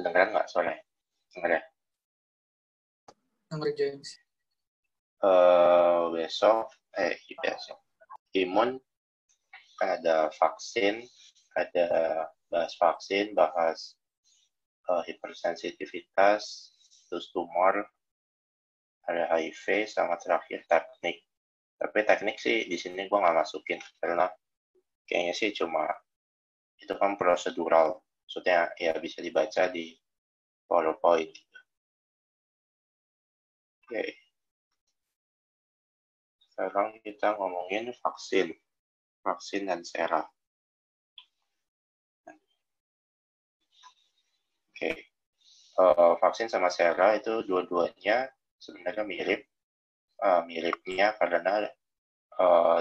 Kedengeran nggak suaranya? Dengar ya? Dengar James. Besok imun kan ada vaksin, ada bahas vaksin, bahas hipersensitivitas, terus tumor, ada HIV, sama terakhir teknik. Tapi teknik sih di sini gue nggak masukin karena kayaknya sih cuma itu kan prosedural, maksudnya ya bisa dibaca di PowerPoint. Oke. Sekarang kita ngomongin vaksin dan sera. Oke. Vaksin sama sera itu dua-duanya sebenarnya mirip. Miripnya karena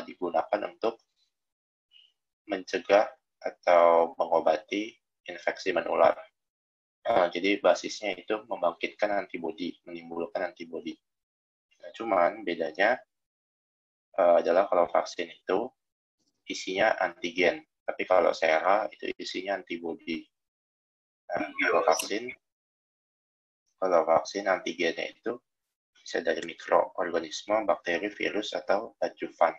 digunakan untuk mencegah atau mengobati infeksi menular. Jadi basisnya itu membangkitkan antibodi, menimbulkan antibodi. Nah, cuman bedanya adalah kalau vaksin itu isinya antigen, tapi kalau sera itu isinya antibodi. Nah, kalau vaksin antigennya itu bisa dari mikroorganisme, bakteri, virus, atau adjuvan.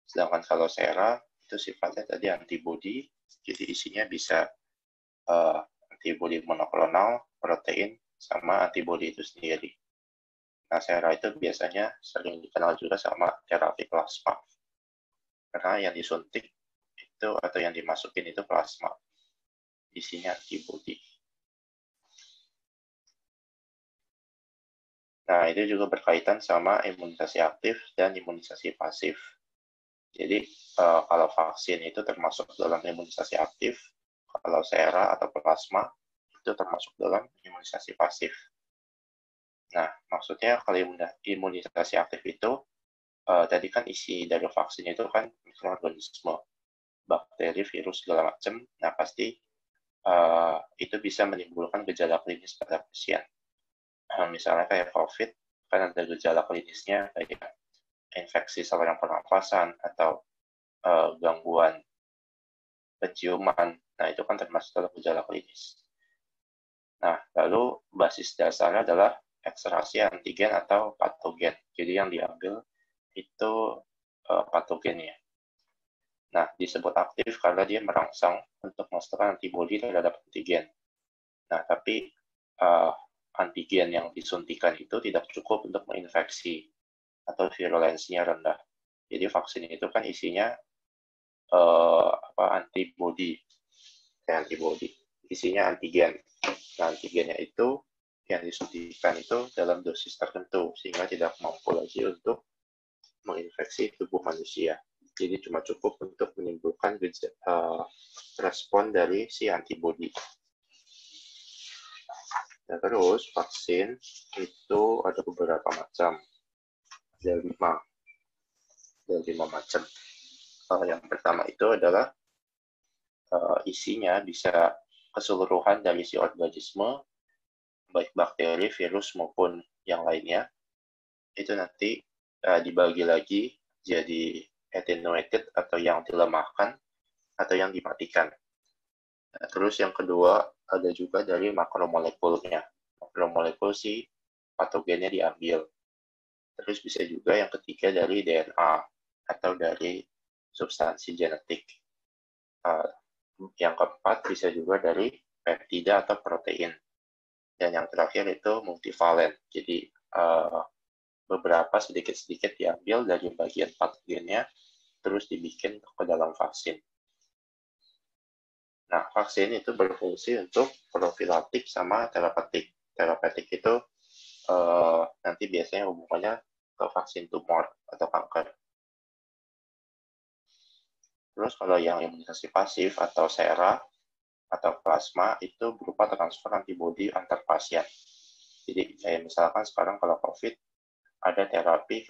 Sedangkan kalau sera itu sifatnya tadi antibodi, jadi isinya bisa antibodi monoklonal, protein, sama antibodi itu sendiri. Nah, sera itu biasanya sering dikenal juga sama terapi plasma. Karena yang disuntik itu atau yang dimasukin itu plasma. Isinya antibodi. Nah, itu juga berkaitan sama imunisasi aktif dan imunisasi pasif. Jadi, kalau vaksin itu termasuk dalam imunisasi aktif, kalau sera atau plasma itu termasuk dalam imunisasi pasif. Nah, maksudnya kalau imunisasi aktif itu, tadi kan isi dari vaksin itu kan mikroorganisme, bakteri, virus, segala macam. Nah, pasti itu bisa menimbulkan gejala klinis pada pasien. Misalnya kayak COVID, kan ada gejala klinisnya kayak infeksi saluran pernafasan atau gangguan penciuman. Nah, itu kan termasuk dalam gejala klinis. Nah, lalu basis dasarnya adalah ekstraksi antigen atau patogen. Jadi yang diambil itu patogennya. Nah, disebut aktif karena dia merangsang untuk menghasilkan antibodi terhadap antigen. Nah, tapi antigen yang disuntikan itu tidak cukup untuk menginfeksi atau virulensinya rendah. Jadi vaksin itu kan isinya antibodi, isinya antigen. Nah, antigennya itu yang disuntikan itu dalam dosis tertentu sehingga tidak mampu lagi untuk menginfeksi tubuh manusia. Jadi cuma cukup untuk menimbulkan respon dari si antibodi. Nah, terus vaksin itu ada beberapa macam. Ada 5 macam. Yang pertama itu adalah isinya bisa keseluruhan dari si organisme, baik bakteri, virus, maupun yang lainnya. Itu nanti dibagi lagi jadi attenuated atau yang dilemahkan atau yang dimatikan. Nah, terus yang kedua ada juga dari makromolekulnya. Makromolekul si patogennya diambil. Terus bisa juga yang ketiga dari DNA atau dari substansi genetik. Yang keempat bisa juga dari peptida atau protein. Dan yang terakhir itu multivalen. Jadi beberapa sedikit-sedikit diambil dari bagian patogennya, terus dibikin ke dalam vaksin. Nah, vaksin itu berfungsi untuk profilaktik sama terapeutik. Terapeutik itu nanti biasanya hubungannya ke vaksin tumor atau kanker. Terus kalau yang imunisasi pasif atau sera atau plasma itu berupa transfer antibodi antar pasien. Jadi kayak misalkan sekarang kalau COVID ada terapi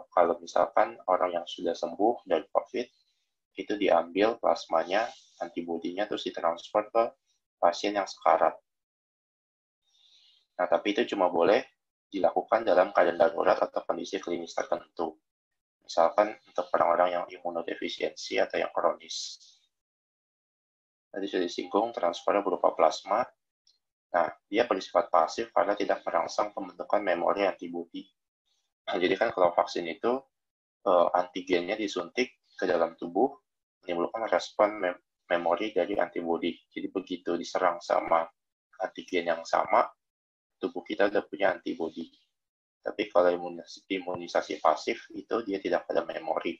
kalau misalkan orang yang sudah sembuh dari COVID itu diambil plasmanya, antibodinya terus ditransfer ke pasien yang sekarat. Nah, tapi itu cuma boleh dilakukan dalam keadaan darurat atau kondisi klinis tertentu. Misalkan untuk orang-orang yang imunodefisiensi atau yang kronis. Tadi sudah disinggung, transfernya berupa plasma, Nah, dia bersifat pasif karena tidak merangsang pembentukan memori antibodi. Nah, jadi kan kalau vaksin itu antigennya disuntik ke dalam tubuh, menimbulkan respon memori dari antibodi. Jadi begitu diserang sama antigen yang sama, tubuh kita udah punya antibodi. Tapi kalau imunisasi pasif itu dia tidak ada memori,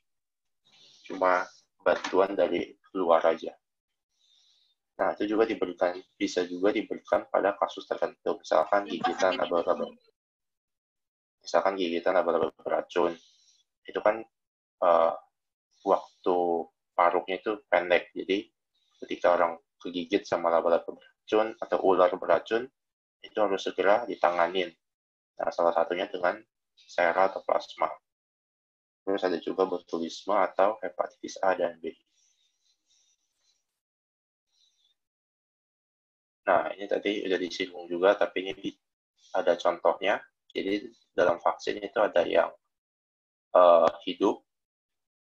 cuma bantuan dari luar aja. Nah, itu juga bisa juga diberikan pada kasus tertentu, misalkan gigitan laba-laba. Misalkan gigitan laba-laba beracun, itu kan waktu paruhnya itu pendek. Jadi ketika orang kegigit sama laba-laba beracun atau ular beracun, itu harus segera ditanganin. Nah, salah satunya dengan sera atau plasma. Terus ada juga botulisme atau hepatitis A dan B. Nah, ini tadi udah disinggung juga, tapi ini ada contohnya. Jadi dalam vaksin itu ada yang hidup,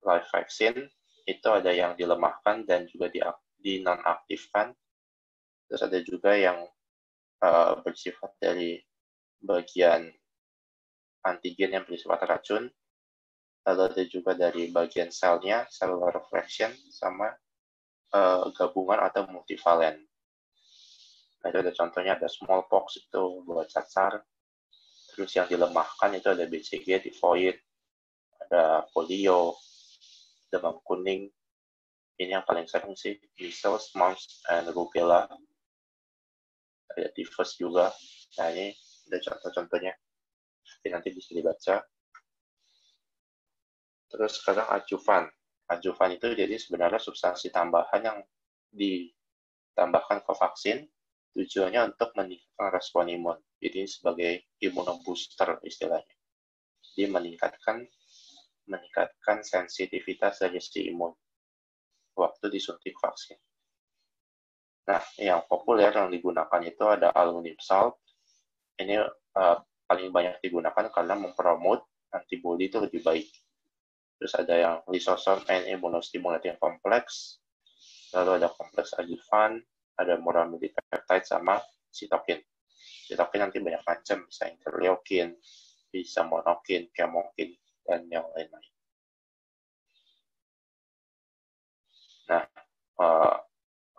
live vaccine, itu ada yang dilemahkan dan juga dinonaktifkan. Terus ada juga yang bersifat dari bagian antigen yang bersifat racun. Lalu ada juga dari bagian selnya, cellular fraction, sama gabungan atau multivalen. Nah, itu ada contohnya, ada smallpox itu buat cacar. Terus yang dilemahkan itu ada BCG, tifoid, ada polio, demam kuning. Ini yang paling sering sih, measles, mumps, and rubella. Ada tifus juga. Nah, ini ada contoh-contohnya. Nanti bisa dibaca. Terus sekarang adjuvan. Adjuvan itu jadi sebenarnya substansi tambahan yang ditambahkan ke vaksin, tujuannya untuk meningkatkan respon imun. Jadi sebagai immunobooster istilahnya. Jadi meningkatkan sensitivitas dari si imun waktu disuntik vaksin. Nah, yang populer yang digunakan itu ada aluminum salt. Ini paling banyak digunakan karena mempromot antibodi itu lebih baik. Terus ada yang lysosom and immunostimulating complex. Lalu ada kompleks adjuvan, ada monoamide peptide sama sitokin. Sitokin nanti banyak macam, bisa interleukin, bisa monokin, chemokin, dan yang lain-lain. Nah,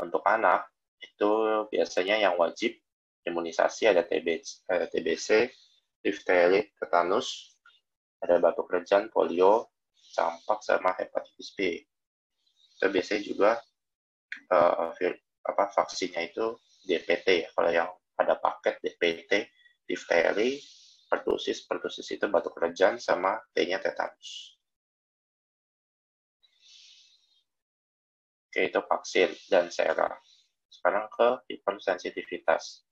untuk anak, itu biasanya yang wajib imunisasi ada TBC, difteri, tetanus, ada batuk rejan, polio, campak, sama hepatitis B. Itu biasanya juga vaksinnya itu DPT ya. Kalau yang ada paket DPT, difteri, pertusis itu batuk rejan sama T-nya tetanus. Oke, itu vaksin dan sera. Sekarang ke hipersensitivitas.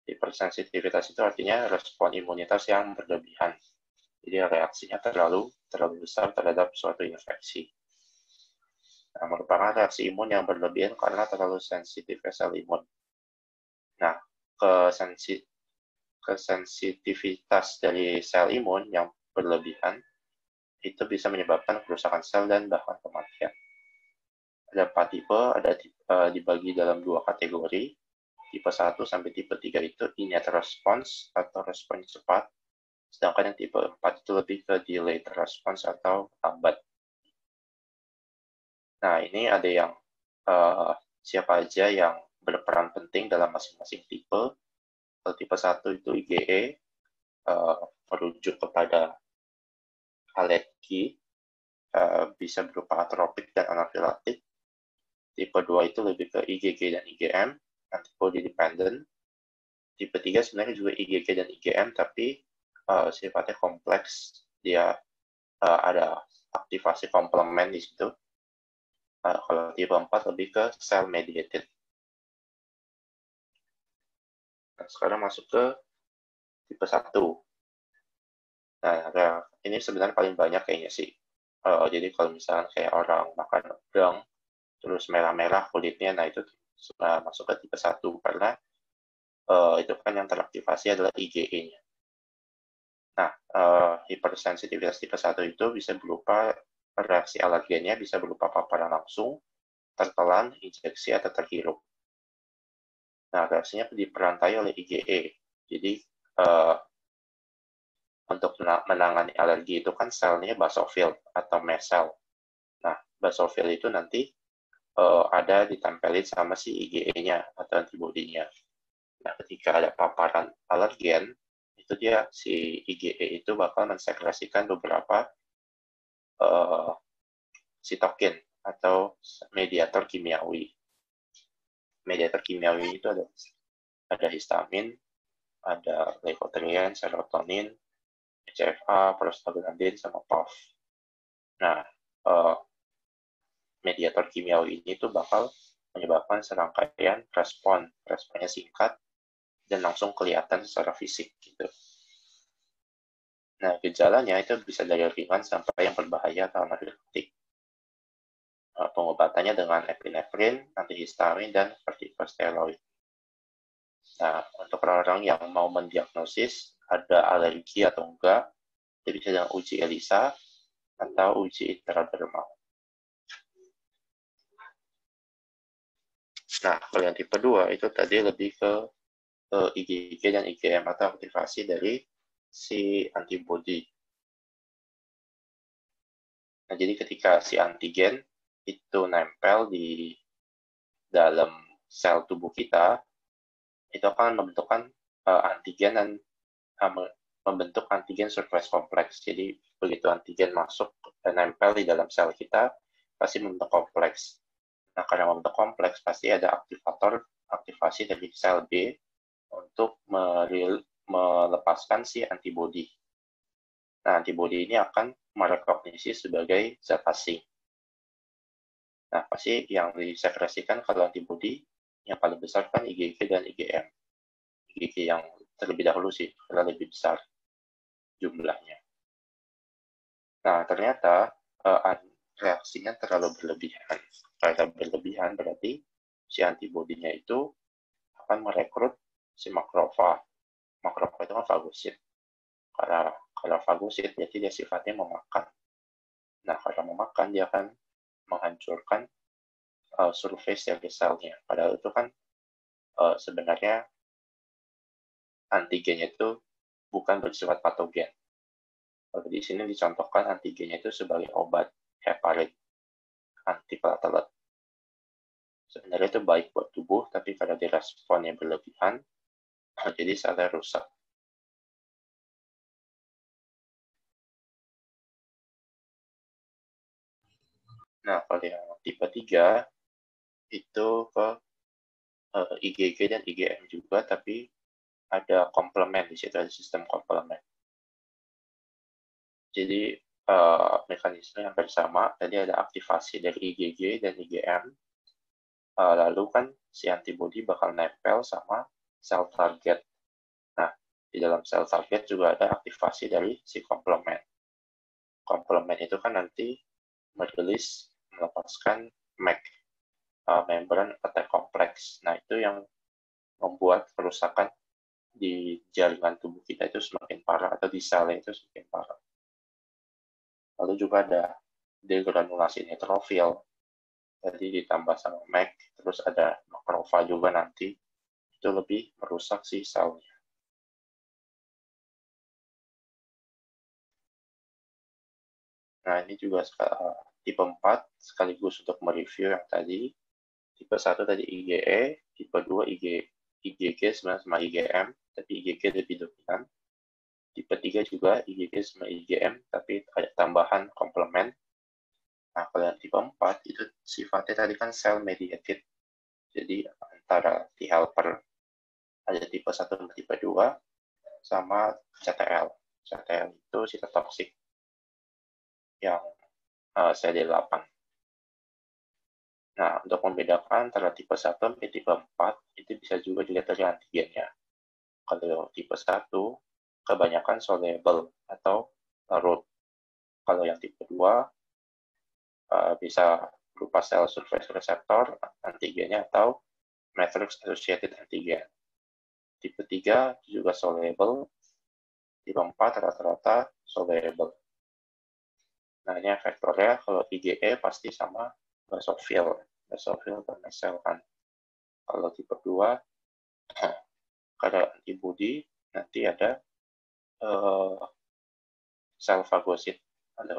Hipersensitivitas itu artinya respon imunitas yang berlebihan. Jadi reaksinya terlalu besar terhadap suatu infeksi. Nah, merupakan reaksi imun yang berlebihan karena terlalu sensitif sel imun. Nah, kesensitivitas dari sel imun yang berlebihan itu bisa menyebabkan kerusakan sel dan bahkan kematian. Ada 4 tipe, dibagi dalam 2 kategori. Tipe 1 sampai tipe 3 itu innate response atau respon cepat, sedangkan yang tipe 4 itu lebih ke delayed response atau lambat. Nah, ini ada yang siapa aja yang berperan penting dalam masing-masing tipe. Kalau tipe 1 itu IgE, merujuk kepada alergi, bisa berupa atropik dan anafilaktik. Tipe 2 itu lebih ke IgG dan IgM, antibody dependent. Tipe 3 sebenarnya juga IgG dan IgM, tapi sifatnya kompleks. Dia ada aktivasi komplement di situ. Kalau tipe 4 lebih ke cell mediated. Nah, sekarang masuk ke tipe 1. Nah, ini sebenarnya paling banyak kayaknya sih. Jadi kalau misalnya kayak orang makan udang, terus merah-merah kulitnya, nah itu masuk ke tipe 1 karena itu kan yang teraktivasi adalah IgE-nya. Nah, hipersensitivitas tipe 1 itu bisa berupa reaksi alergennya, bisa berupa paparan langsung, tertelan, injeksi, atau terhirup. Nah, reaksinya diperantai oleh IgE. Jadi, untuk menangani alergi itu kan selnya basofil atau mast cell. Nah, basofil itu nanti ada ditempelin sama si IgE-nya atau antibodinya. Nah, ketika ada paparan alergen, itu dia si IgE itu bakal mensekresikan beberapa sitokin atau mediator kimiawi. Mediator kimiawi itu ada histamin, ada leukotriene, serotonin, CFA, prostaglandin, sama PAF. Nah, mediator kimiawi ini tuh bakal menyebabkan serangkaian respon. Responnya singkat dan langsung kelihatan secara fisik gitu. Nah, gejalanya itu bisa dari ringan sampai yang berbahaya atau anafilaksi. Pengobatannya dengan epinefrin, antihistamin, dan kortikosteroid. Nah, untuk orang-orang yang mau mendiagnosis ada alergi atau enggak, itu bisa dengan uji ELISA atau uji intradermal. Nah, kalau yang tipe 2 itu tadi lebih ke IgG dan IgM atau aktivasi dari si antibodi. Nah, jadi ketika si antigen itu nempel di dalam sel tubuh kita, itu akan membentukkan antigen dan membentuk antigen surface kompleks. Jadi begitu antigen masuk dan nempel di dalam sel kita, pasti membentuk kompleks. Nah, karena membentuk kompleks, pasti ada aktivator aktivasi dari sel B untuk melepaskan si antibodi. Nah, antibodi ini akan merekognisi sebagai zat asing. Nah, pasti yang disekresikan kalau antibodi yang paling besar kan IgG dan IgM. IgG yang terlebih dahulu sih, karena lebih besar jumlahnya. Nah, ternyata reaksinya terlalu berlebihan. Karena berlebihan berarti si antibodinya itu akan merekrut si makrofag. Makrofag itu kan fagosit. Kalau fagosit berarti dia sifatnya memakan. Nah, karena memakan dia akan menghancurkan surface dari selnya. Padahal itu kan sebenarnya antigennya itu bukan bersifat patogen. Kalau di sini dicontohkan antigennya itu sebagai obat heparin, antiplatelet. Sebenarnya itu baik buat tubuh, tapi karena diresponnya berlebihan, jadi selnya rusak. Nah, kalau yang tipe 3, itu ke IgG dan IgM juga, tapi ada komplement di situ, ada sistem komplement. Jadi mekanisme yang bersama, tadi ada aktivasi dari IgG dan IgM, lalu kan si antibodi bakal nempel sama sel target. Nah, di dalam sel target juga ada aktivasi dari si komplement. Komplement itu kan nanti melepaskan MEC, membran attack complex. Nah, itu yang membuat kerusakan di jaringan tubuh kita itu semakin parah, atau di selnya itu semakin parah. Lalu juga ada degranulasi neutrofil, jadi ditambah sama MEC, terus ada makrofag juga nanti, itu lebih merusak si selnya. Nah, ini juga tipe 4, sekaligus untuk mereview yang tadi. Tipe 1 tadi IgE, tipe 2 IgG sebenarnya sama IgM, tapi IgG lebih dominan. Tipe 3 juga IgG sama IgM, tapi ada tambahan komplement. Nah, kalau yang tipe 4, itu sifatnya tadi kan cell mediated. Jadi, antara T helper, ada tipe 1 dan tipe 2, sama CTL. CTL itu sitotoksik yang CD8. Nah, untuk membedakan antara tipe 1 sampai tipe 4, itu bisa juga dilihat dari antigennya. Kalau tipe 1, kebanyakan soluble atau larut. Kalau yang tipe 2, bisa berupa sel surface receptor, antigennya, atau matrix associated antigen. Tipe 3 juga soluble, tipe 4 rata-rata soluble. Nah, ini efektornya, kalau IgE pasti sama basofil atau mast cell kan. Kalau tipe 2, kadar antibodi, nanti ada sel fagosit, ada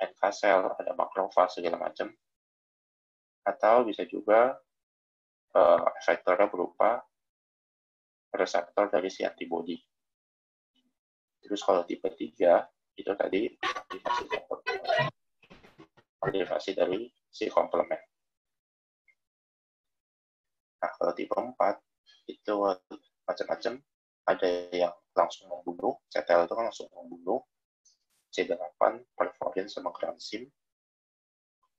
NK sel, ada makrofag segala macam. Atau bisa juga efektornya berupa reseptor dari si antibodi. Terus kalau tipe 3 itu tadi aktivasi dari si komplement. Nah, kalau tipe 4 itu macam-macam. Ada yang langsung membunuh, CTL itu kan langsung membunuh, C8, perforin, sama gransim.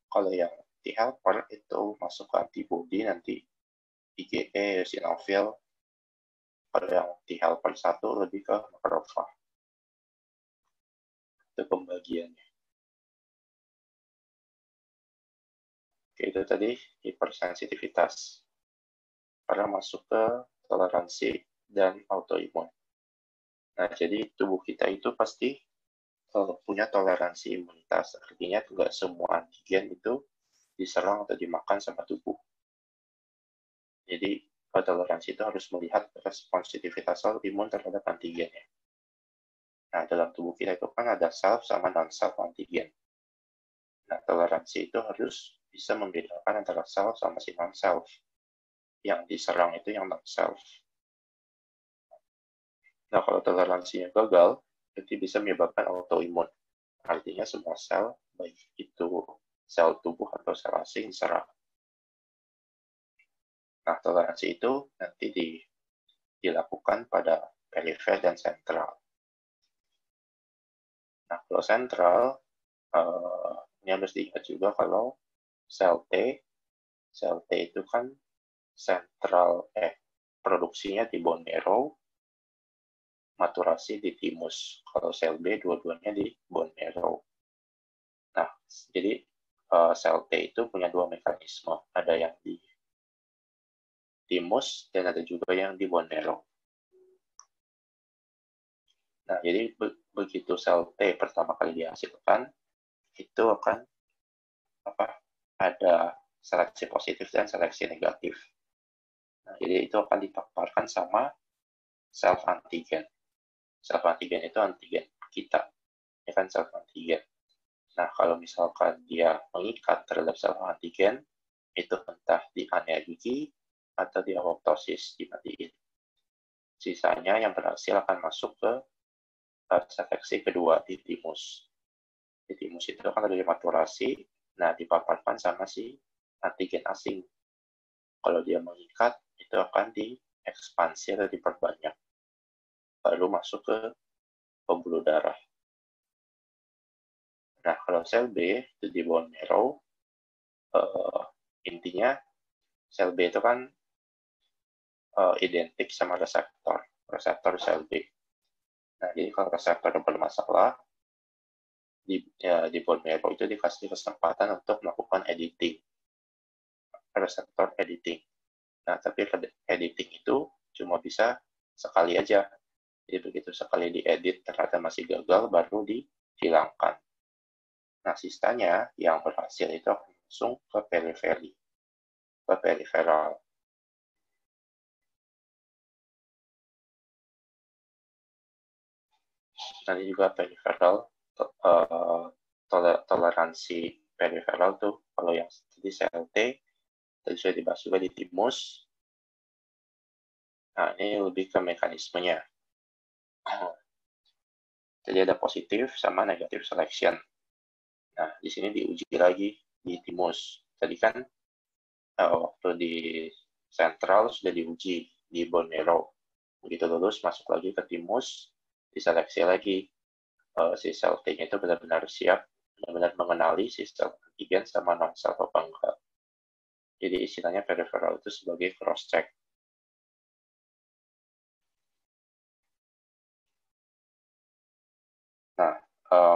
Kalau yang T-helper itu masuk ke antibodi, nanti IgE, eosinofil. Kalau yang T-helper 1 lebih ke makrofag. Itu pembagiannya. Oke, itu tadi hipersensitivitas. Karena masuk ke toleransi dan autoimun. Nah, jadi tubuh kita itu pasti punya toleransi imunitas. Artinya tidak semua antigen itu diserang atau dimakan sama tubuh. Jadi, toleransi itu harus melihat responsivitas sel imun terhadap antigennya. Nah, dalam tubuh kita itu kan ada self sama non-self antigen. Nah, toleransi itu harus bisa membedakan antara self sama si non-self. Yang diserang itu yang non-self. Nah, kalau toleransinya gagal, itu bisa menyebabkan autoimun. Artinya semua sel, baik itu sel tubuh atau sel asing, diserang. Nah, toleransi itu nanti dilakukan pada perifer dan sentral. Nah, kalau sentral, ini harus diingat juga kalau sel T itu kan sentral, produksinya di bone marrow, maturasi di timus. Kalau sel B, dua-duanya di bone marrow. Nah, jadi sel T itu punya dua mekanisme. Ada yang di timus, dan ada juga yang di bone marrow. Nah, jadi begitu sel T pertama kali dihasilkan, itu akan ada seleksi positif dan seleksi negatif. Nah, jadi itu akan dipaparkan sama self antigen. Self antigen itu antigen kita, ya kan, self antigen. Nah, kalau misalkan dia mengikat terhadap self antigen, itu entah di anergi atau di apoptosis, dimatiin. Sisanya yang berhasil akan masuk ke seleksi kedua di timus. Di timus itu akan ada maturasi, nah dipaparkan sama si antigen asing. Kalau dia mengikat, itu akan diekspansi atau diperbanyak. Baru masuk ke pembuluh darah. Nah, kalau sel B itu di bone marrow, intinya sel B itu kan identik sama reseptor sel B. Nah, jadi kalau reseptor bermasalah, di bone marrow itu dikasih kesempatan untuk melakukan editing, reseptor editing. Nah, tapi editing itu cuma bisa sekali aja. Jadi begitu sekali diedit ternyata masih gagal, baru dihilangkan. Nah, sisanya yang berhasil itu akan langsung ke periferi, ke periferal. Nanti juga periferal, toleransi periferal tuh, kalau yang tadi sel T, tadi sudah dibahas juga di timus. Nah, ini lebih ke mekanismenya. Jadi ada positif sama negatif selection. Nah, di sini diuji lagi di timus. Tadi kan waktu di sentral sudah diuji di bone marrow. Begitu lulus, masuk lagi ke timus, diseleksi lagi si sel T-nya itu benar-benar siap, benar-benar mengenali si sel antigen sama non-self apa enggak. Jadi istilahnya periferal itu sebagai cross-check. Nah,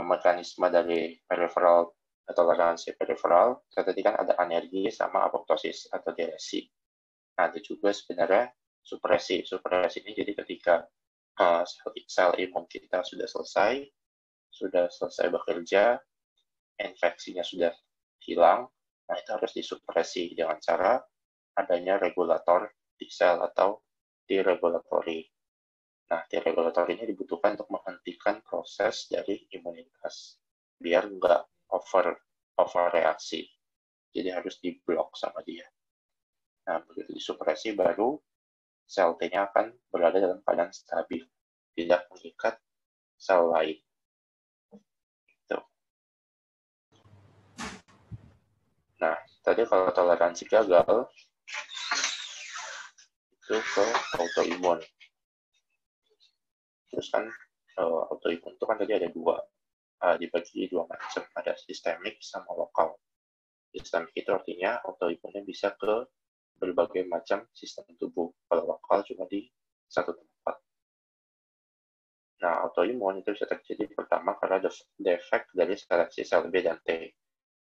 mekanisme dari periferal, toleransi periferal, tadi kan ada anergi sama apoptosis atau diresi. Nah, itu juga sebenarnya supresi. Supresi ini jadi ketika sel imun kita sudah selesai bekerja, infeksinya sudah hilang, nah itu harus disupresi dengan cara adanya regulator T sel atau T-regulatory. Nah, T-regulatory ini dibutuhkan untuk menghentikan proses dari imunitas, biar nggak overreaksi. Jadi harus diblok sama dia. Nah, begitu disupresi, baru sel T-nya akan berada dalam keadaan stabil, tidak mengikat sel lain. Gitu. Nah, tadi kalau toleransi gagal, itu ke autoimun. Terus kan autoimun itu kan tadi ada dua, dibagi dua macam, ada sistemik sama lokal. Sistemik itu artinya autoimunnya bisa ke berbagai macam sistem tubuh. Kalau lokal cuma di satu tempat. Nah, autoimun itu bisa terjadi pertama karena defek dari seleksi sel B dan T.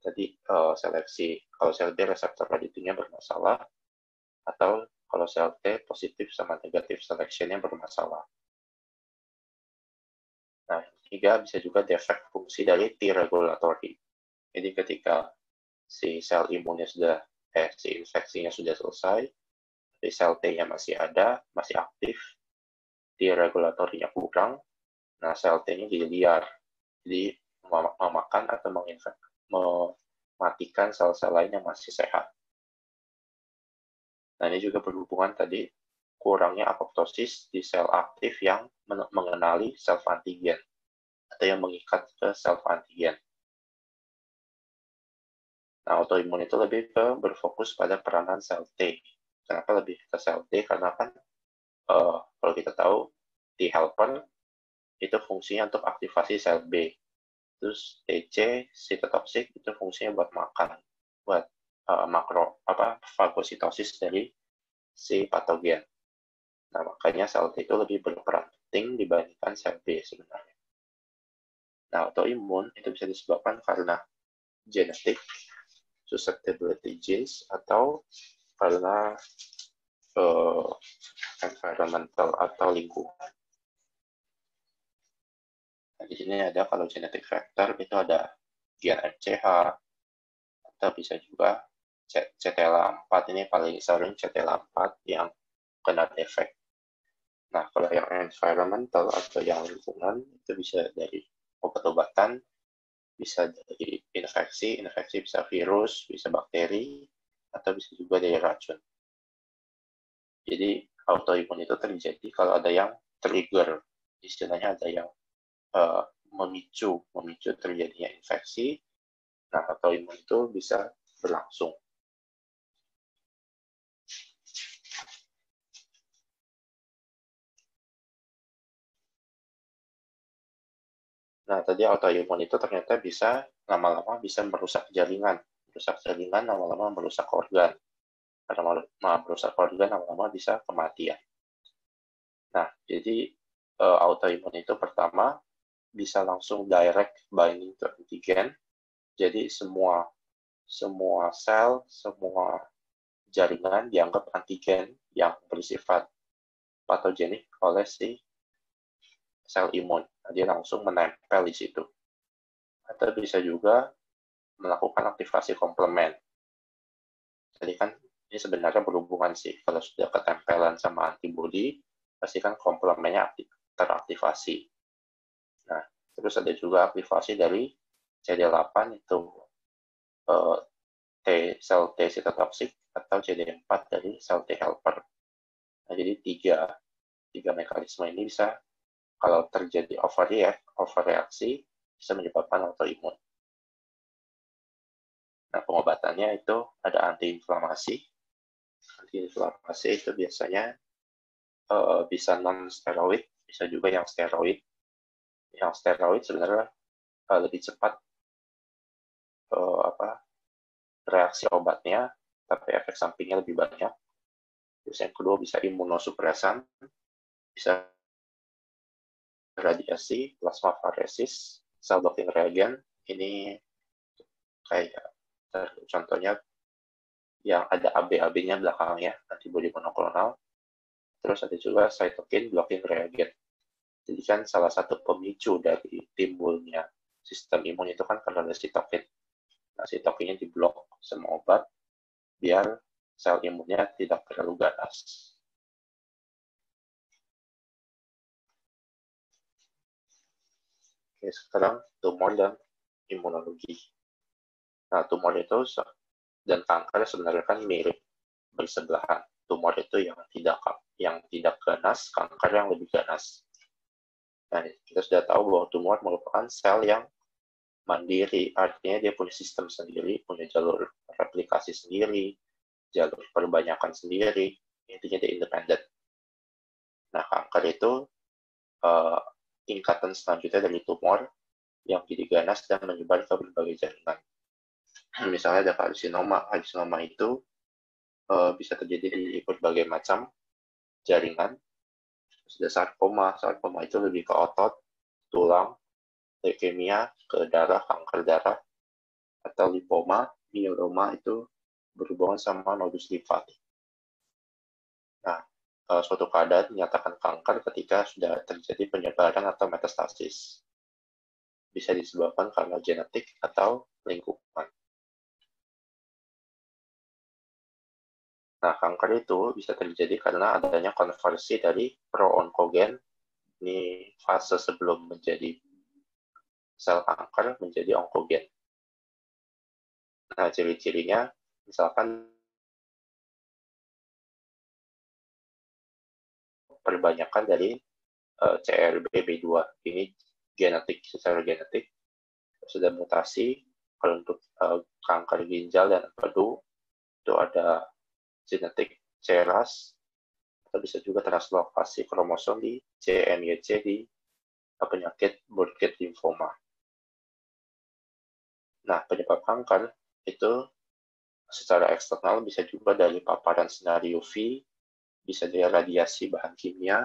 Jadi seleksi, kalau sel B reseptor aditinya bermasalah, atau kalau sel T positif sama negatif selection-nya bermasalah. Nah, ketiga bisa juga defek fungsi dari T-regulatory. Jadi ketika si sel imunnya si infeksinya sudah selesai, tapi sel T-nya masih ada, masih aktif, T-regulatorinya kurang, nah sel T-nya jadi liar. Jadi memakan atau mematikan sel-sel lain yang masih sehat. Nah, ini juga berhubungan tadi kurangnya apoptosis di sel aktif yang mengenali self-antigen atau yang mengikat ke self-antigen. Nah, autoimun itu lebih ke berfokus pada peranan sel T. Kenapa lebih ke sel T? Karena kan kalau kita tahu T helper itu fungsinya untuk aktivasi sel B. Terus TC, cytotoxic itu fungsinya buat makan, buat fagositosis dari si patogen. Nah, makanya sel T itu lebih berperan penting dibandingkan sel B sebenarnya. Nah, autoimun itu bisa disebabkan karena genetik, susceptibility genes, atau karena environmental atau lingkungan. Nah, di sini ada kalau genetic factor itu ada gen MCH, atau bisa juga CTLA4, ini paling sering CTLA4 yang kena defek. Nah, kalau yang environmental atau yang lingkungan itu bisa dari obat-obatan, bisa dari infeksi bisa virus, bisa bakteri, atau bisa juga dari racun. Jadi autoimun itu terjadi kalau ada yang trigger, istilahnya ada yang memicu terjadinya infeksi. Nah, autoimun itu bisa berlangsung. Nah, tadi autoimun itu ternyata bisa lama-lama bisa merusak jaringan. Merusak jaringan lama-lama merusak organ. Karena merusak organ lama-lama bisa kematian. Nah, jadi autoimun itu pertama bisa langsung direct binding to antigen. Jadi semua sel, semua jaringan dianggap antigen yang bersifat patogenik oleh si sel imun. Nah, dia langsung menempel di situ. Atau bisa juga melakukan aktivasi komplement. Jadi kan ini sebenarnya berhubungan sih. Kalau sudah ketempelan sama antibodi, pasti kan komplemennya teraktivasi. Nah, terus ada juga aktivasi dari CD8 itu sel T cytotoxic atau CD4 dari sel T helper. Nah, jadi tiga mekanisme ini bisa kalau terjadi overreaksi bisa menyebabkan autoimun. Nah, pengobatannya itu ada antiinflamasi. Antiinflamasi itu biasanya bisa non-steroid, bisa juga yang steroid. Yang steroid sebenarnya lebih cepat reaksi obatnya, tapi efek sampingnya lebih banyak. Terus yang kedua bisa imunosupresan, bisa radiasi, plasmafaresis, cell blocking reagen. Ini kayak contohnya yang ada AB-AB-nya belakangnya, antibodi monoklonal. Terus ada juga cytokine blocking reagen. Jadi kan salah satu pemicu dari timbulnya sistem imun itu kan karena ada sitokin. Nah, sitokinnya diblok sama obat biar sel imunnya tidak terlalu ganas. Oke, sekarang tumor dan imunologi. Nah, tumor itu dan kanker sebenarnya kan mirip, bersebelahan. Tumor itu yang tidak ganas, kanker yang lebih ganas. Nah, kita sudah tahu bahwa tumor merupakan sel yang mandiri, artinya dia punya sistem sendiri, punya jalur replikasi sendiri, jalur perbanyakan sendiri, intinya dia independen. Nah, kanker itu tingkatan selanjutnya dari tumor yang jadi ganas dan menyebar ke berbagai jaringan. Misalnya ada karsinoma. Karsinoma itu bisa terjadi di berbagai macam jaringan. Ada sarkoma. Sarkoma itu lebih ke otot, tulang, leukemia, ke darah, kanker darah, atau lipoma, mieloma itu berhubungan sama nodus limfatik. Nah, suatu keadaan dinyatakan kanker ketika sudah terjadi penyebaran atau metastasis. Bisa disebabkan karena genetik atau lingkungan. Nah, kanker itu bisa terjadi karena adanya konversi dari pro-onkogen, ini fase sebelum menjadi sel kanker menjadi onkogen. Nah, ciri-cirinya misalkan perbanyakan dari CRBB2. Ini genetik, secara genetik sudah mutasi. Kalau untuk kanker ginjal dan empedu itu ada genetik CRAS, atau bisa juga translokasi kromosom di CMYC di penyakit Burkitt lymphoma. Nah, penyebab kanker itu secara eksternal bisa juga dari paparan sinar UV, bisa dari radiasi bahan kimia,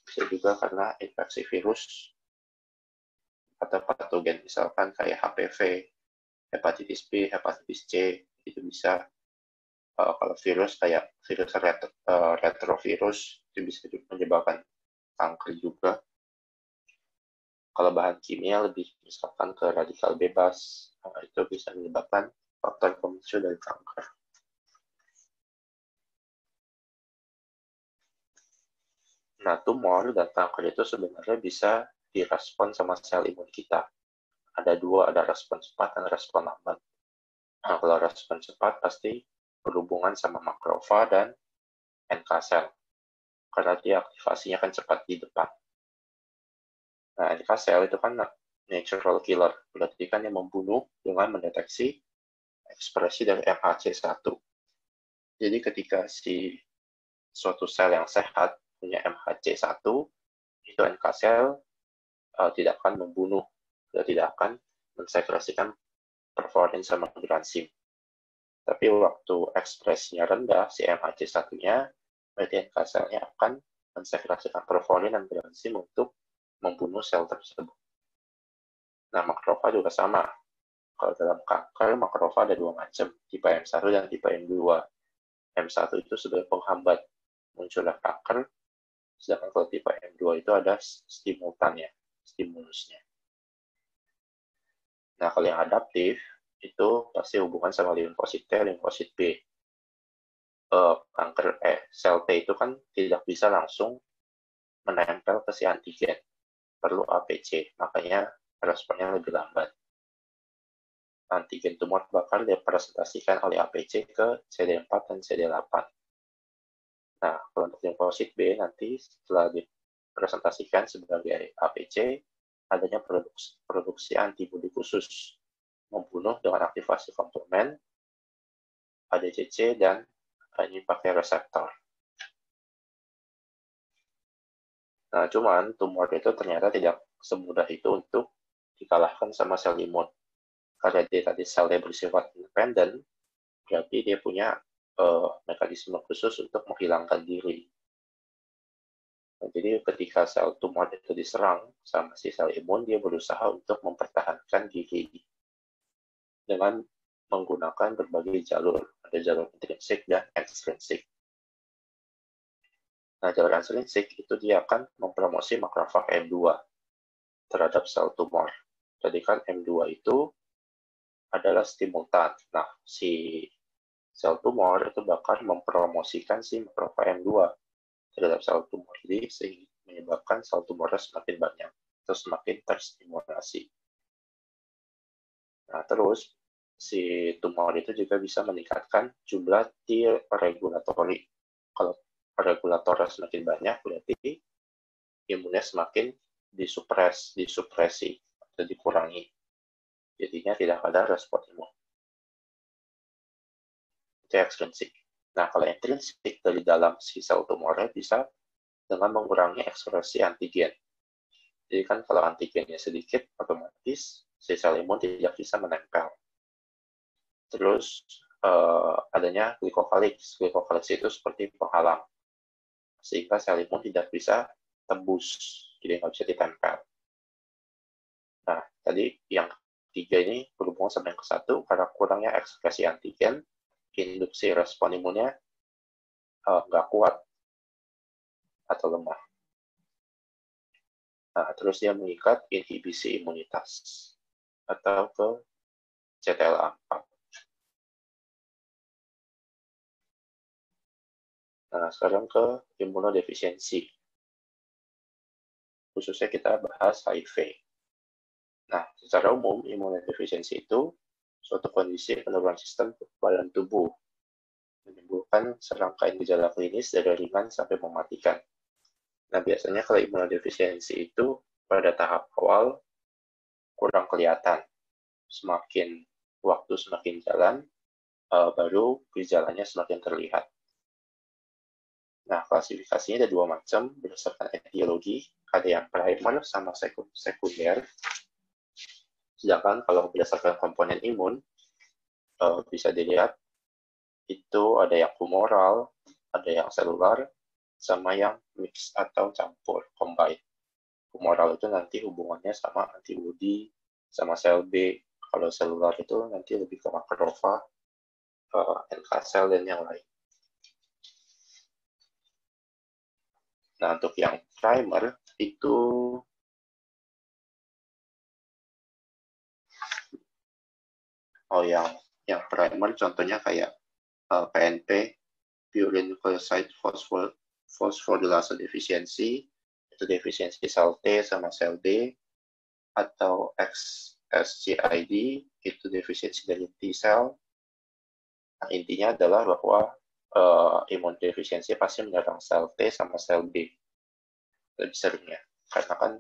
bisa juga karena infeksi virus atau patogen, misalkan kayak HPV, hepatitis B, hepatitis C, itu bisa kalau virus kayak virus retrovirus itu bisa menyebabkan kanker juga. Kalau bahan kimia lebih misalkan ke radikal bebas, itu bisa menyebabkan faktor pemicu dari kanker. Nah, tumor dan kanker itu sebenarnya bisa direspon sama sel imun kita. Ada dua, ada respon cepat dan respon lambat. Nah, kalau respon cepat pasti berhubungan sama makrofag dan NK sel, karena dia aktivasinya kan cepat di depan. Nah, NK sel itu kan natural killer, berarti kan yang membunuh dengan mendeteksi ekspresi dari MHC1. Jadi ketika suatu sel yang sehat punya MHC1, itu NK sel tidak akan membunuh, tidak akan mensekresikan perforin sama gransim. Tapi waktu ekspresinya rendah, si MHC1-nya, berarti NK selnya akan mensekresikan perforin dan gransim untuk membunuh sel tersebut. Nah, makrofag juga sama. Kalau dalam kanker, makrofag ada dua macam, tipe M1 dan tipe M2. M1 itu sebagai penghambat munculnya kanker, sedangkan kalau tipe M2 itu ada stimulannya, stimulusnya. Nah, kalau yang adaptif, itu pasti hubungan sama limfosit T, limfosit B. Sel T itu kan tidak bisa langsung menempel ke si antigen, perlu APC, makanya responnya lebih lambat. Antigen tumor bakal dipresentasikan oleh APC ke CD4 dan CD8. Nah, kalau untuk limfosit B nanti setelah dipresentasikan sebagai APC, adanya produksi antibodi khusus membunuh dengan aktivasi komplement, ADCC, dan ini pakai reseptor. Nah, cuman tumor itu ternyata tidak semudah itu untuk dikalahkan sama sel imun. Karena dia tadi selnya bersifat independen, berarti dia punya mekanisme khusus untuk menghilangkan diri. Nah, jadi ketika sel tumor itu diserang sama si sel imun, dia berusaha untuk mempertahankan diri dengan menggunakan berbagai jalur. Ada jalur intrinsik dan ekstrinsik. Nah, jalur intrinsik itu dia akan mempromosi makrofag M2 terhadap sel tumor. Jadi kan M2 itu adalah stimulan. Nah, si sel tumor itu bakal mempromosikan si makrofag M2 terhadap sel tumor. Jadi menyebabkan sel tumornya semakin banyak. terus semakin terstimulasi. Nah, terus si tumor itu juga bisa meningkatkan jumlah T regulatory. Kalau regulatornya semakin banyak, berarti imunnya semakin disupresi atau dikurangi. Jadinya tidak ada respon imun. Itu ekstrinsik. Nah, kalau intrinsik dari dalam si sel tumornya bisa dengan mengurangi ekspresi antigen. Jadi kan kalau antigennya sedikit, otomatis si sel imun tidak bisa menempel. Terus adanya glycocalyx. Glycocalyx itu seperti penghalang, sehingga sel imun tidak bisa tembus, jadi nggak bisa ditempel. Nah, tadi yang ketiga ini berhubungan sama yang ke-1, karena kurangnya ekspresi antigen, induksi respon imunnya nggak kuat atau lemah. Nah, terus dia mengikat inhibisi imunitas atau ke CTLA4. Nah, sekarang ke imunodefisiensi. Khususnya kita bahas HIV. Nah, secara umum, imunodefisiensi itu suatu kondisi penurunan sistem kekebalan tubuh, menimbulkan serangkaian gejala klinis dari ringan sampai mematikan. Nah, biasanya kalau imunodefisiensi itu pada tahap awal kurang kelihatan. Semakin waktu semakin jalan, baru gejalanya semakin terlihat. Nah, klasifikasinya ada 2 macam berdasarkan etiologi. Ada yang primer sama sekunder. Sedangkan kalau berdasarkan komponen imun, bisa dilihat itu ada yang humoral, ada yang selular, sama yang mix atau campur, combine. Humoral itu nanti hubungannya sama antibodi, sama sel B. Kalau selular itu nanti lebih ke makrofag, NK sel, dan yang lain. Nah, untuk yang primer itu yang primer contohnya kayak PNP, purine nucleoside phosphorylase deficiency, itu defisiensi sel T sama sel D, atau XSCID, itu defisiensi dari T cell. Nah, intinya adalah bahwa imun defisiensi pasti menyerang sel T sama sel B lebih seringnya, karena kan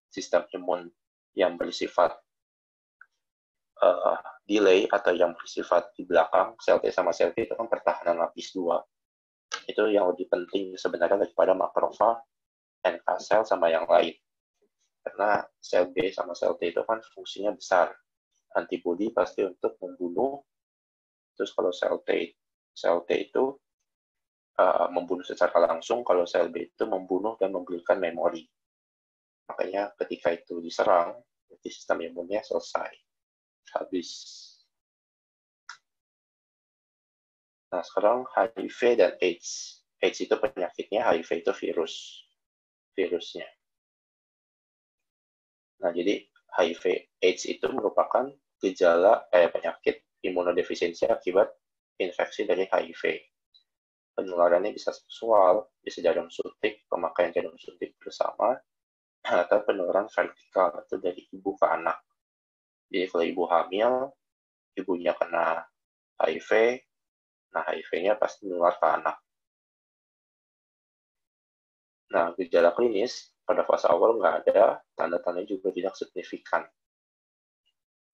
sistem imun yang bersifat delay atau yang bersifat di belakang sel T sama sel B itu kan pertahanan lapis 2. Itu yang lebih penting sebenarnya daripada makrofag, NK sel sama yang lain. Karena sel B sama sel T itu kan fungsinya besar. Antibodi pasti untuk membunuh. Terus kalau sel T itu membunuh secara langsung, kalau sel B itu membunuh dan memberikan memori. Makanya ketika itu diserang, berarti sistem imunnya selesai. Habis. Nah, sekarang HIV dan AIDS. AIDS itu penyakitnya, HIV itu virusnya. Nah, jadi HIV AIDS itu merupakan gejala penyakit imunodefisiensi akibat infeksi dari HIV. Penularannya bisa seksual, bisa jarum suntik, pemakaian jarum suntik bersama, atau penularan vertikal, atau dari ibu ke anak. Jadi kalau ibu hamil, ibunya kena HIV, nah HIV-nya pasti menular ke anak. Nah, gejala klinis pada fase awal nggak ada, tanda-tandanya juga tidak signifikan.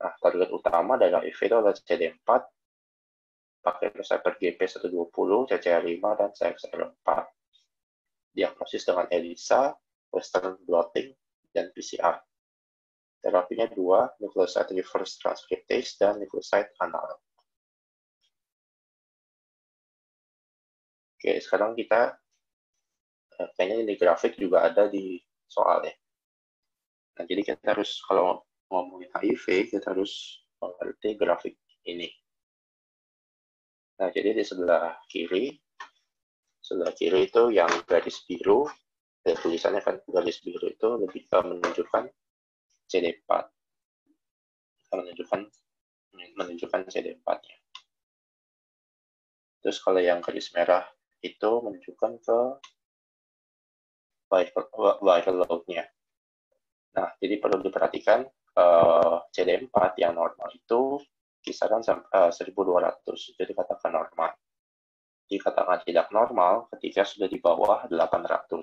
Nah, target utama dari HIV itu adalah CD4, pakai reseptor GP120, CCR5, dan CXR4. Diagnosis dengan ELISA, Western blotting, dan PCR. Terapinya 2, nucleoside reverse transcriptase dan nucleoside analog. Oke, sekarang kita kayaknya ini grafik juga ada di soal ya. Nah, jadi kita harus kalau ngomongin HIV, kita harus mengerti grafik ini. Nah, jadi di sebelah kiri itu yang garis biru, dan tulisannya kan garis biru itu lebih menunjukkan CD4. Menunjukkan CD4-nya. Terus kalau yang garis merah itu menunjukkan ke viral load-nya. Nah, jadi perlu diperhatikan CD4 yang normal itu kisaran 1.200, jadi katakan normal. Dikatakan tidak normal ketika sudah di bawah 800.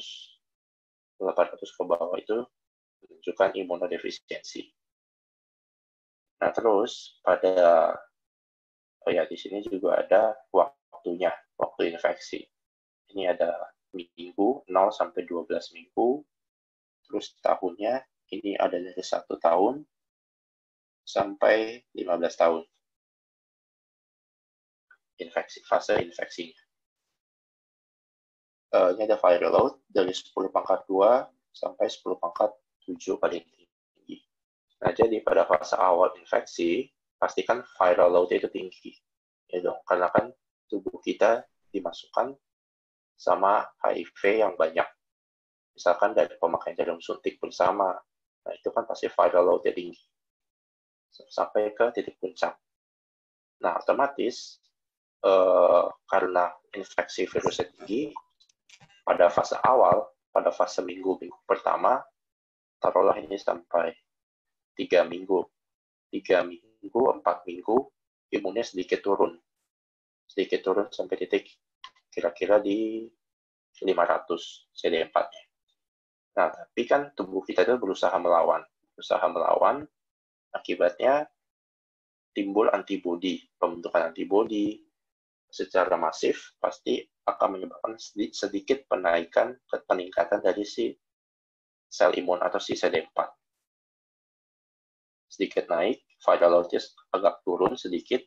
800 ke bawah itu menunjukkan imunodefisiensi. Nah, terus pada di sini juga ada waktunya, waktu infeksi. Ini ada minggu, 0 sampai 12 minggu. Terus tahunnya, ini ada dari 1 tahun sampai 15 tahun. Fase infeksinya. Ini ada viral load dari 10 pangkat 2 sampai 10 pangkat 7 paling tinggi. Nah, jadi pada fase awal infeksi, pastikan viral load itu tinggi. Ya dong, karena kan tubuh kita dimasukkan sama HIV yang banyak. Misalkan dari pemakaian jarum suntik bersama, nah itu kan pasti viral load-nya tinggi. Sampai ke titik puncak. Nah, otomatis karena infeksi virusnya tinggi, pada fase awal, pada fase minggu-minggu pertama, taruhlah ini sampai 3 minggu. 3 minggu, 4 minggu, imunnya sedikit turun. Sedikit turun sampai titik kira-kira di 500 CD4-nya. Nah, tapi kan tubuh kita itu berusaha melawan. Akibatnya timbul antibodi. Pembentukan antibodi secara masif pasti akan menyebabkan sedikit peningkatan dari si sel imun atau si CD4. Sedikit naik, viral load agak turun sedikit,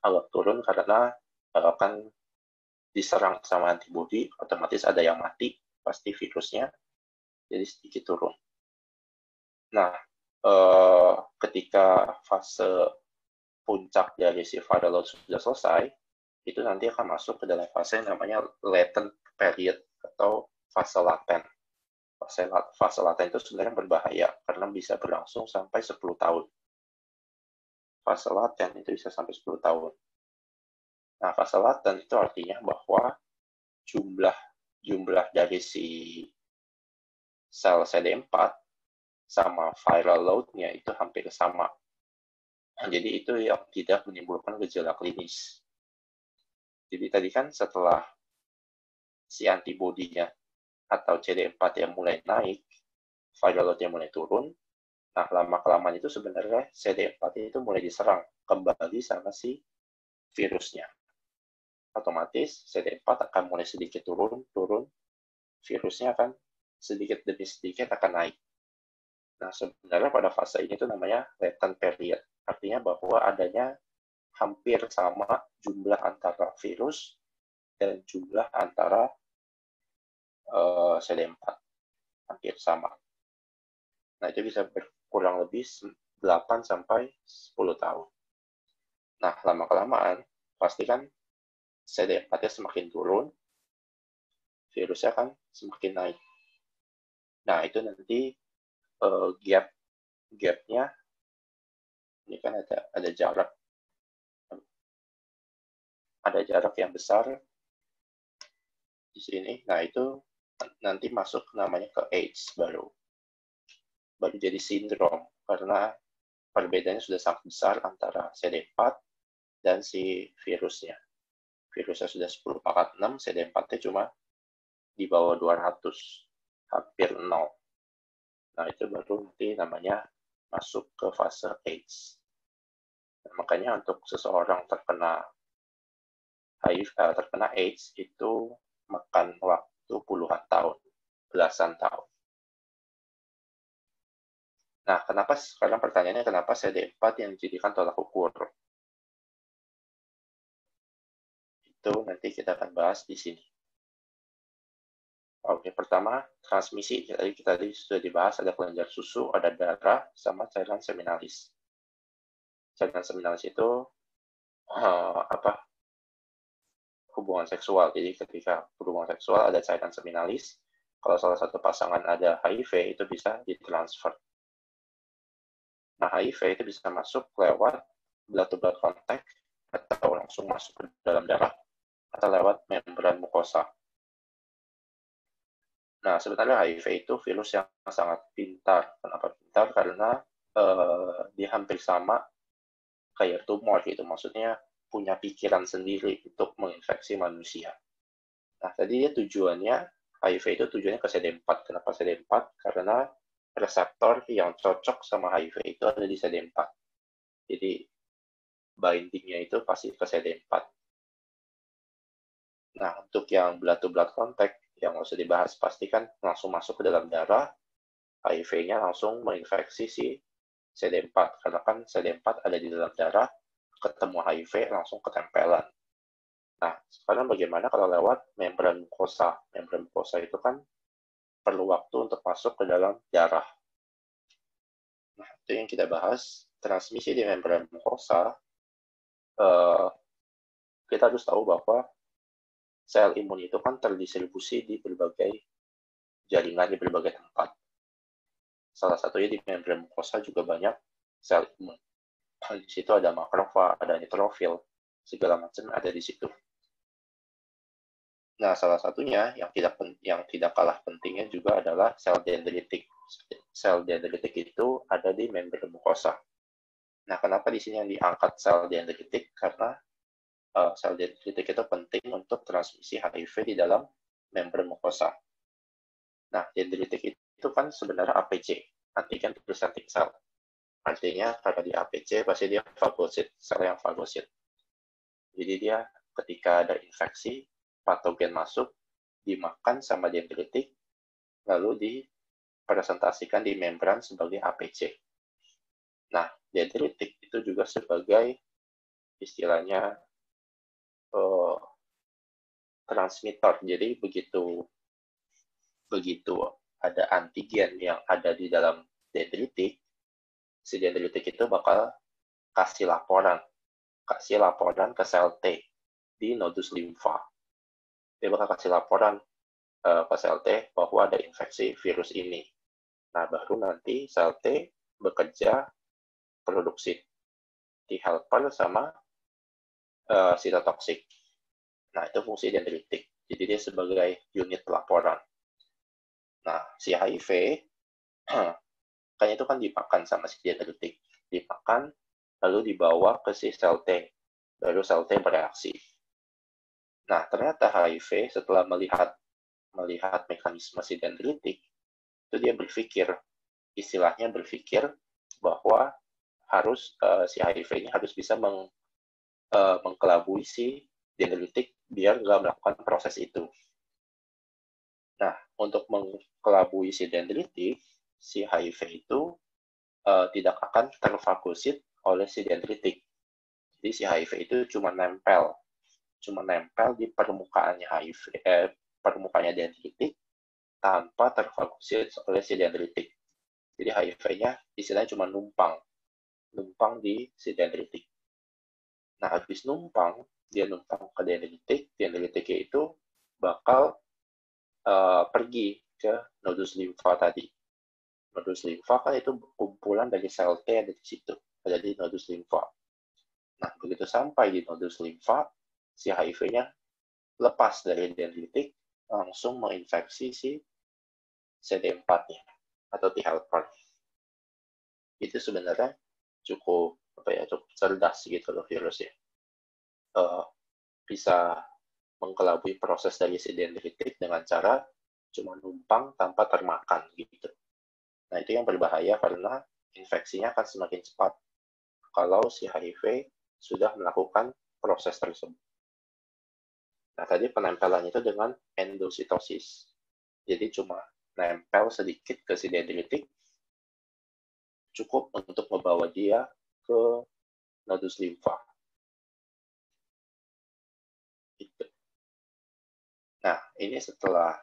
agak turun karena akan diserang sama antibodi, otomatis ada yang mati, pasti virusnya, jadi sedikit turun. Nah, ketika fase puncak dari si viral load sudah selesai, itu nanti akan masuk ke dalam fase yang namanya latent period atau fase laten. Fase laten itu sebenarnya berbahaya karena bisa berlangsung sampai 10 tahun. Fase laten itu bisa sampai 10 tahun. Nah, fase laten itu artinya bahwa jumlah dari si sel CD4 sama viral load-nya itu hampir sama. Jadi itu yang tidak menimbulkan gejala klinis. Jadi tadi kan setelah si antibodinya atau CD4 yang mulai naik, viral load-nya mulai turun, nah lama-kelamaan itu sebenarnya CD4 itu mulai diserang kembali sama si virusnya. Otomatis CD4 akan mulai sedikit turun, virusnya akan sedikit demi sedikit akan naik. Nah, sebenarnya pada fase ini itu namanya latent period. Artinya bahwa adanya hampir sama jumlah antara virus dan jumlah antara CD4. Hampir sama. Nah, itu bisa kurang lebih 8 sampai 10 tahun. Nah, lama-kelamaan, pasti kan CD4-nya semakin turun, virusnya kan semakin naik. Nah, itu nanti gap-nya, ini kan ada jarak. Ada jarak yang besar di sini. Nah, itu nanti masuk namanya ke AIDS baru jadi sindrom karena perbedaannya sudah sangat besar antara CD4 dan si virusnya. Virusnya sudah 10 pangkat 6, CD4-nya cuma di bawah 200, hampir 0. Nah, itu baru nanti namanya masuk ke fase AIDS. Nah, makanya untuk seseorang terkena AIDS itu makan waktu puluhan tahun, belasan tahun. Nah, sekarang pertanyaannya kenapa CD4 yang dijadikan tolak ukur? Itu nanti kita akan bahas di sini. Oke, pertama, transmisi. Jadi kita tadi sudah dibahas, ada kelenjar susu, ada darah, sama cairan seminalis. Cairan seminalis itu hubungan seksual. Jadi ketika hubungan seksual ada cairan seminalis, kalau salah satu pasangan ada HIV, itu bisa ditransfer. Nah, HIV itu bisa masuk lewat blood-to-blood contact, atau langsung masuk ke dalam darah, atau lewat membran mukosa. Nah, sebenarnya HIV itu virus yang sangat pintar. Kenapa pintar? Karena dia hampir sama kayak tumor gitu. Maksudnya punya pikiran sendiri untuk menginfeksi manusia. Nah, tadi dia tujuannya, HIV itu tujuannya ke CD4. Kenapa CD4? Karena reseptor yang cocok sama HIV itu ada di CD4. Jadi, bindingnya itu pasti ke CD4. Nah, untuk yang blood-to-blood contact, yang harus dibahas, pastikan langsung masuk ke dalam darah, HIV-nya langsung menginfeksi si CD4. Karena kan CD4 ada di dalam darah, ketemu HIV, langsung ketempelan. Nah, sekarang bagaimana kalau lewat membran mukosa? Membran mukosa itu kan perlu waktu untuk masuk ke dalam darah. Nah, itu yang kita bahas. Transmisi di membran mukosa, kita harus tahu bahwa sel imun itu kan terdistribusi di berbagai jaringan, di berbagai tempat. Salah satunya di membran mukosa juga banyak sel imun. Di situ ada makrofag, ada neutrofil, segala macam ada di situ. Nah, salah satunya yang tidak kalah pentingnya juga adalah sel dendritik. Sel dendritik itu ada di membran mukosa. Nah, kenapa di sini yang diangkat sel dendritik? Karena sel dendritik itu penting untuk transmisi HIV di dalam membran mukosa. Nah, dendritik itu kan sebenarnya APC, antigen presenting cell. Artinya kalau di APC pasti dia fagosit, sel yang fagosit. Jadi dia ketika ada infeksi, patogen masuk, dimakan sama dendritik, lalu dipresentasikan di membran sebagai APC. Nah, dendritik itu juga sebagai istilahnya transmitter. Jadi begitu ada antigen yang ada di dalam dendritik, si dendritik itu bakal kasih laporan ke sel T di nodus limfa. Dia bakal kasih laporan ke sel T bahwa ada infeksi virus ini. Nah, baru nanti sel T bekerja produksi T helper sama sitotoksik. Nah, itu fungsi dendritik. Jadi dia sebagai unit laporan. Nah, si HIV kan itu kan dimakan sama si dendritik. Dimakan, lalu dibawa ke si sel T. Baru sel T bereaksi. Nah, ternyata HIV setelah melihat mekanisme si dendritik, itu dia istilahnya berpikir bahwa harus si HIV-nya harus bisa mengkelabui si dendritik biar nggak melakukan proses itu. Nah, untuk mengkelabui si dendritik, si HIV itu tidak akan terfagosit oleh si dendritik. Jadi si HIV itu cuma nempel di permukaannya permukaannya dendritik tanpa terfagosit oleh si dendritik. Jadi HIV-nya istilahnya cuma numpang di si dendritik. Nah, habis dia numpang ke dendritiknya itu bakal pergi ke nodus limfa tadi. Nodus limfa kan itu kumpulan dari sel T ada di situ, ada di nodus limfa. Nah, begitu sampai di nodus limfa, si HIV-nya lepas dari dendritik, langsung menginfeksi si CD4-nya atau T helper. Itu sebenarnya cukup cerdas gitu loh virusnya. Bisa mengkelabui proses dari si dendritik dengan cara cuma numpang tanpa termakan gitu. Nah, itu yang berbahaya karena infeksinya akan semakin cepat kalau si HIV sudah melakukan proses tersebut. Nah, tadi penempelannya itu dengan endositosis. Jadi cuma nempel sedikit ke si dendritik, cukup untuk membawa dia ke nodus limfa. Gitu. Nah, ini setelah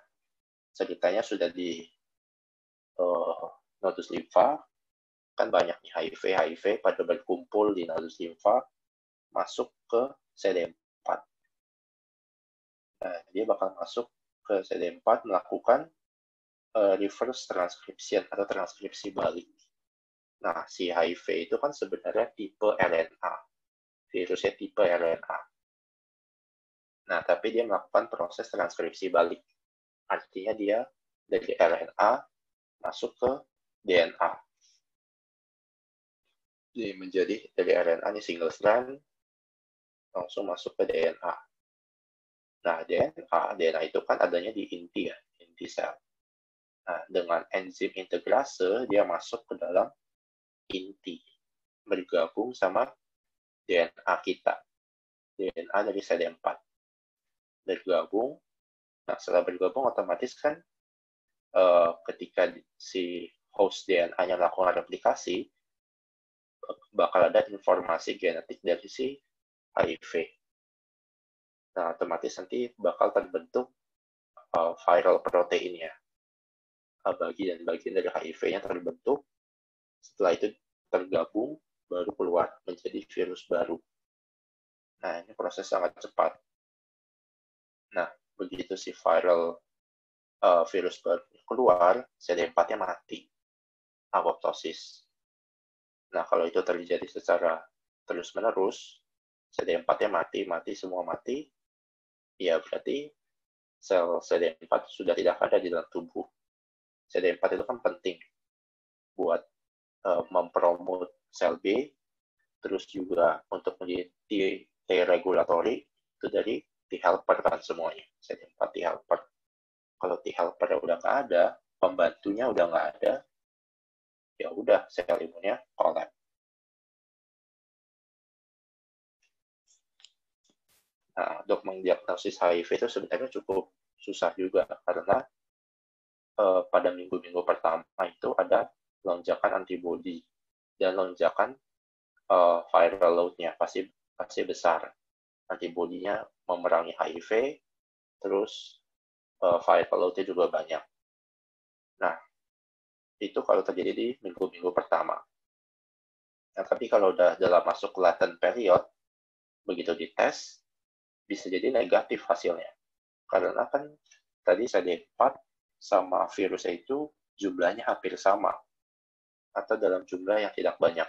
ceritanya sudah di nodus limfa, kan banyak nih HIV pada berkumpul di nodus limfa, masuk ke CD4. Nah, dia bakal masuk ke CD4 melakukan reverse transcription atau transkripsi balik. Nah, si HIV itu kan sebenarnya tipe RNA. Virusnya tipe RNA. Nah, tapi dia melakukan proses transkripsi balik. Artinya dia dari RNA masuk ke DNA. Jadi menjadi dari RNA ini single strand langsung masuk ke DNA. Nah, DNA itu kan adanya di inti ya, inti sel. Nah, dengan enzim integrase dia masuk ke dalam inti, bergabung sama DNA kita, DNA dari CD4. Bergabung, nah setelah bergabung otomatis kan ketika si host DNA-nya melakukan replikasi, bakal ada informasi genetik dari si HIV. Nah, otomatis nanti bakal terbentuk viral proteinnya. Bagian-bagian dari HIV-nya terbentuk, setelah itu tergabung, baru keluar menjadi virus baru. Nah, ini proses sangat cepat. Nah, begitu si viral virus baru keluar, CD4-nya mati, apoptosis. Nah, kalau itu terjadi secara terus-menerus, CD4-nya mati, semua mati, ya berarti sel CD4 sudah tidak ada di dalam tubuh. CD4 itu kan penting buat mempromot sel B, terus juga untuk menjadi T-regulatory, itu dari T-helper kan semuanya, CD4 T-helper. Kalau T-helper udah nggak ada, pembantunya udah nggak ada, ya udah sel imunnya collapse. Nah, untuk mendiagnosis HIV itu sebenarnya cukup susah juga, karena pada minggu-minggu pertama itu ada lonjakan antibodi dan lonjakan viral load-nya pasti besar. Antibodinya memerangi HIV, terus viral load-nya juga banyak. Nah, itu kalau terjadi di minggu-minggu pertama. Nah, tapi kalau udah dalam masuk latent period, begitu dites, bisa jadi negatif hasilnya. Karena kan tadi CD4 sama virusnya itu jumlahnya hampir sama, atau dalam jumlah yang tidak banyak.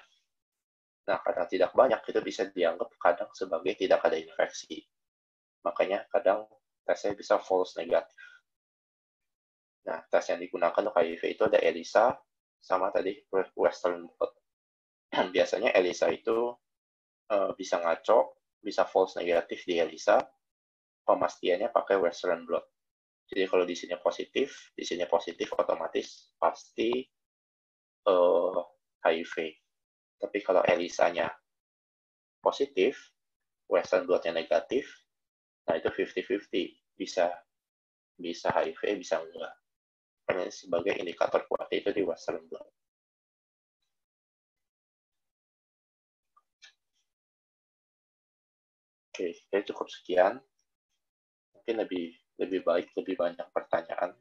Nah, karena tidak banyak, itu bisa dianggap kadang sebagai tidak ada infeksi. Makanya kadang tesnya bisa false negatif. Nah, tes yang digunakan untuk HIV itu ada ELISA, sama tadi Western blot. Biasanya ELISA itu bisa ngaco, bisa false negatif di ELISA, pemastiannya pakai Western blot. Jadi kalau di sini positif otomatis pasti HIV. Tapi kalau ELISA-nya positif, Western blotnya negatif, nah itu 50-50. Bisa HIV, bisa enggak. Karena sebagai indikator kuat itu di Western blot. Oke, jadi cukup sekian. Mungkin lebih baik, lebih banyak pertanyaan